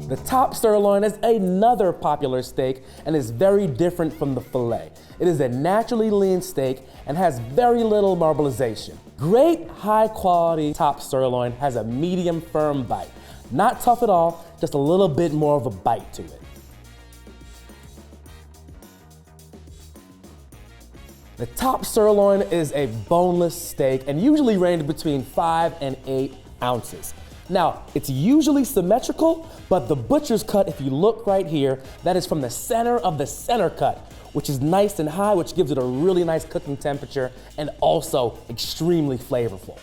The top sirloin is another popular steak and is very different from the filet. It is a naturally lean steak and has very little marbleization. Great high quality top sirloin has a medium firm bite. Not tough at all, just a little bit more of a bite to it. The top sirloin is a boneless steak and usually ranges between 5 and 8 ounces. Now, it's usually symmetrical, but the butcher's cut, if you look right here, that is from the center of the center cut, which is nice and high, which gives it a really nice cooking temperature and also extremely flavorful.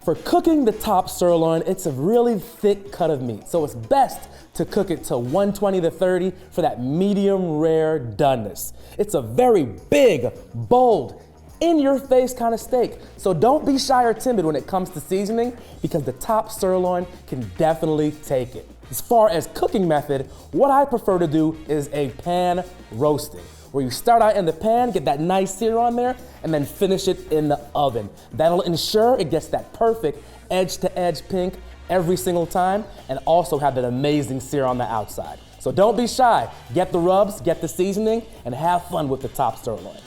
For cooking the top sirloin, it's a really thick cut of meat, so it's best to cook it to 120 to 30 for that medium rare doneness. It's a very big, bold, in-your-face kind of steak, so don't be shy or timid when it comes to seasoning because the top sirloin can definitely take it. As far as cooking method, what I prefer to do is a pan roasting, where you start out in the pan, get that nice sear on there, and then finish it in the oven. That'll ensure it gets that perfect edge-to-edge pink every single time, and also have that amazing sear on the outside. So don't be shy, get the rubs, get the seasoning, and have fun with the top sirloin.